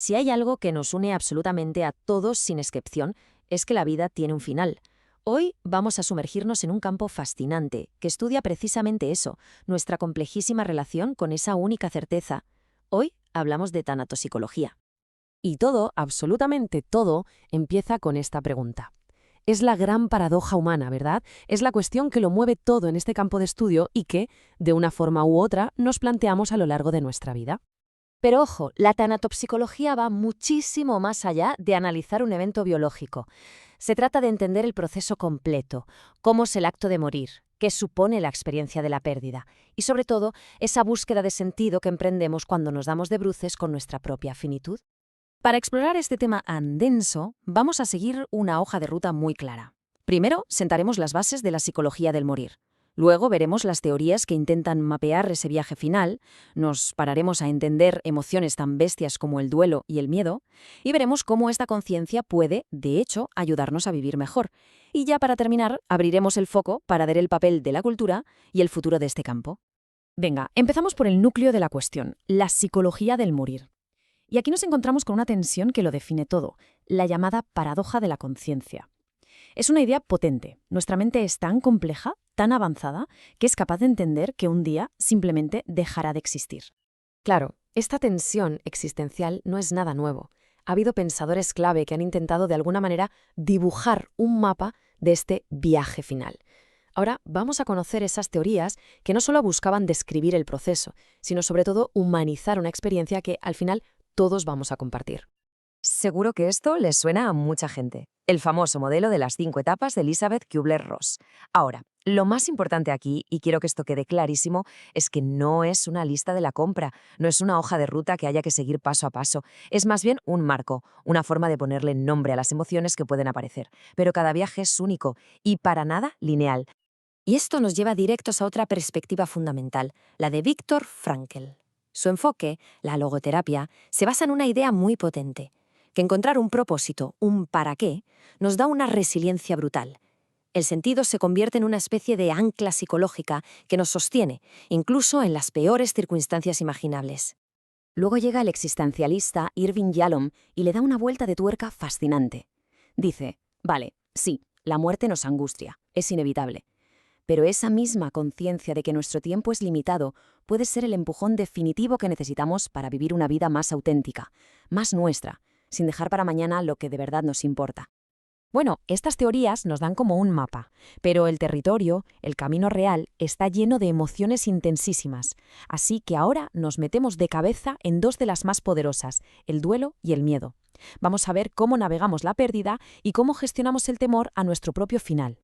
Si hay algo que nos une absolutamente a todos sin excepción, es que la vida tiene un final. Hoy vamos a sumergirnos en un campo fascinante que estudia precisamente eso, nuestra complejísima relación con esa única certeza. Hoy hablamos de tanatopsicología. Y todo, absolutamente todo, empieza con esta pregunta. Es la gran paradoja humana, ¿verdad? Es la cuestión que lo mueve todo en este campo de estudio y que, de una forma u otra, nos planteamos a lo largo de nuestra vida. Pero ojo, la tanatopsicología va muchísimo más allá de analizar un evento biológico. Se trata de entender el proceso completo, cómo es el acto de morir, qué supone la experiencia de la pérdida y, sobre todo, esa búsqueda de sentido que emprendemos cuando nos damos de bruces con nuestra propia finitud. Para explorar este tema tan denso, vamos a seguir una hoja de ruta muy clara. Primero, sentaremos las bases de la psicología del morir. Luego veremos las teorías que intentan mapear ese viaje final, nos pararemos a entender emociones tan bestias como el duelo y el miedo, y veremos cómo esta conciencia puede, de hecho, ayudarnos a vivir mejor. Y ya para terminar, abriremos el foco para ver el papel de la cultura y el futuro de este campo. Venga, empezamos por el núcleo de la cuestión, la psicología del morir. Y aquí nos encontramos con una tensión que lo define todo, la llamada paradoja de la conciencia. Es una idea potente. Nuestra mente es tan compleja, tan avanzada, que es capaz de entender que un día simplemente dejará de existir. Claro, esta tensión existencial no es nada nuevo. Ha habido pensadores clave que han intentado de alguna manera dibujar un mapa de este viaje final. Ahora vamos a conocer esas teorías que no solo buscaban describir el proceso, sino sobre todo humanizar una experiencia que al final todos vamos a compartir. Seguro que esto les suena a mucha gente. El famoso modelo de las 5 etapas de Elizabeth Kubler-Ross. Ahora, lo más importante aquí, y quiero que esto quede clarísimo, es que no es una lista de la compra, no es una hoja de ruta que haya que seguir paso a paso. Es más bien un marco, una forma de ponerle nombre a las emociones que pueden aparecer. Pero cada viaje es único y para nada lineal. Y esto nos lleva directos a otra perspectiva fundamental, la de Viktor Frankl. Su enfoque, la logoterapia, se basa en una idea muy potente, que encontrar un propósito, un para qué, nos da una resiliencia brutal. El sentido se convierte en una especie de ancla psicológica que nos sostiene, incluso en las peores circunstancias imaginables. Luego llega el existencialista Irving Yalom y le da una vuelta de tuerca fascinante. Dice, vale, sí, la muerte nos angustia, es inevitable. Pero esa misma conciencia de que nuestro tiempo es limitado puede ser el empujón definitivo que necesitamos para vivir una vida más auténtica, más nuestra, sin dejar para mañana lo que de verdad nos importa. Bueno, estas teorías nos dan como un mapa, pero el territorio, el camino real, está lleno de emociones intensísimas. Así que ahora nos metemos de cabeza en dos de las más poderosas, el duelo y el miedo. Vamos a ver cómo navegamos la pérdida y cómo gestionamos el temor a nuestro propio final.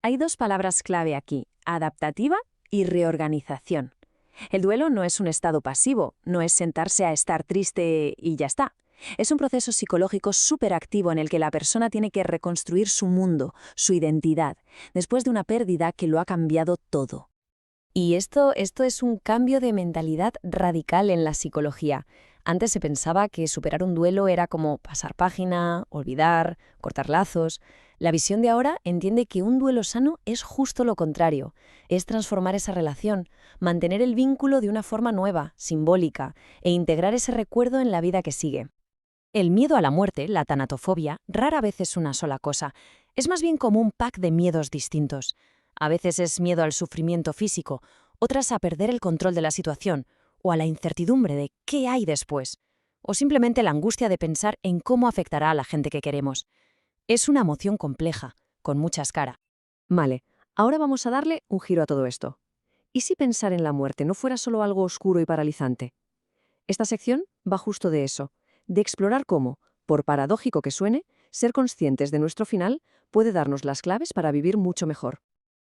Hay dos palabras clave aquí, adaptativa y reorganización. El duelo no es un estado pasivo, no es sentarse a estar triste y ya está. Es un proceso psicológico súper activo en el que la persona tiene que reconstruir su mundo, su identidad, después de una pérdida que lo ha cambiado todo. Y esto es un cambio de mentalidad radical en la psicología. Antes se pensaba que superar un duelo era como pasar página, olvidar, cortar lazos. La visión de ahora entiende que un duelo sano es justo lo contrario. Es transformar esa relación, mantener el vínculo de una forma nueva, simbólica, e integrar ese recuerdo en la vida que sigue. El miedo a la muerte, la tanatofobia, rara vez es una sola cosa. Es más bien como un pack de miedos distintos. A veces es miedo al sufrimiento físico, otras a perder el control de la situación, o a la incertidumbre de qué hay después, o simplemente la angustia de pensar en cómo afectará a la gente que queremos. Es una emoción compleja, con muchas caras. Vale, ahora vamos a darle un giro a todo esto. ¿Y si pensar en la muerte no fuera solo algo oscuro y paralizante? Esta sección va justo de eso, de explorar cómo, por paradójico que suene, ser conscientes de nuestro final puede darnos las claves para vivir mucho mejor.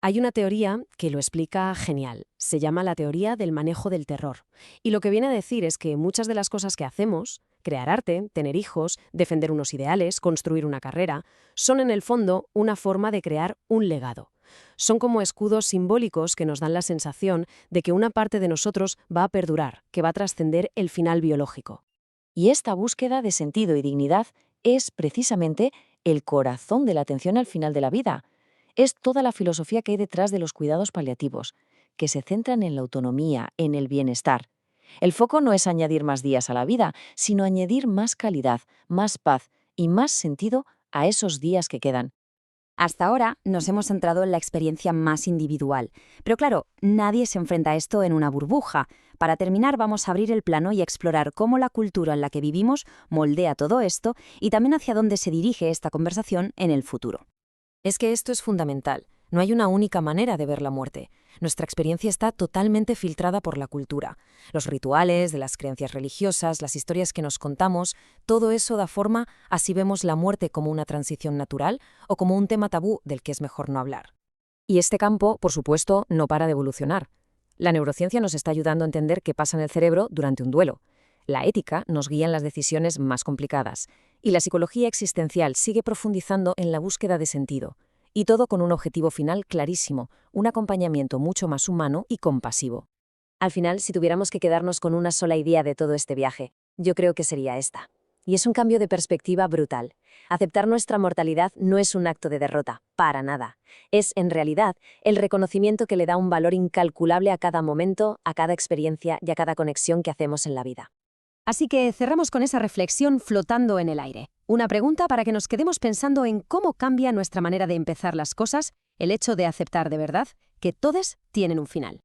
Hay una teoría que lo explica genial. Se llama la teoría del manejo del terror. Y lo que viene a decir es que muchas de las cosas que hacemos, crear arte, tener hijos, defender unos ideales, construir una carrera, son en el fondo una forma de crear un legado. Son como escudos simbólicos que nos dan la sensación de que una parte de nosotros va a perdurar, que va a trascender el final biológico. Y esta búsqueda de sentido y dignidad es precisamente el corazón de la atención al final de la vida. Es toda la filosofía que hay detrás de los cuidados paliativos, que se centran en la autonomía, en el bienestar. El foco no es añadir más días a la vida, sino añadir más calidad, más paz y más sentido a esos días que quedan. Hasta ahora nos hemos centrado en la experiencia más individual, pero claro, nadie se enfrenta a esto en una burbuja. Para terminar, vamos a abrir el plano y explorar cómo la cultura en la que vivimos moldea todo esto y también hacia dónde se dirige esta conversación en el futuro. Es que esto es fundamental. No hay una única manera de ver la muerte. Nuestra experiencia está totalmente filtrada por la cultura. Los rituales, de las creencias religiosas, las historias que nos contamos, todo eso da forma a si vemos la muerte como una transición natural o como un tema tabú del que es mejor no hablar. Y este campo, por supuesto, no para de evolucionar. La neurociencia nos está ayudando a entender qué pasa en el cerebro durante un duelo. La ética nos guía en las decisiones más complicadas. Y la psicología existencial sigue profundizando en la búsqueda de sentido. Y todo con un objetivo final clarísimo, un acompañamiento mucho más humano y compasivo. Al final, si tuviéramos que quedarnos con una sola idea de todo este viaje, yo creo que sería esta. Y es un cambio de perspectiva brutal. Aceptar nuestra mortalidad no es un acto de derrota, para nada. Es, en realidad, el reconocimiento que le da un valor incalculable a cada momento, a cada experiencia y a cada conexión que hacemos en la vida. Así que cerramos con esa reflexión flotando en el aire. Una pregunta para que nos quedemos pensando en cómo cambia nuestra manera de empezar las cosas el hecho de aceptar de verdad que todas tienen un final.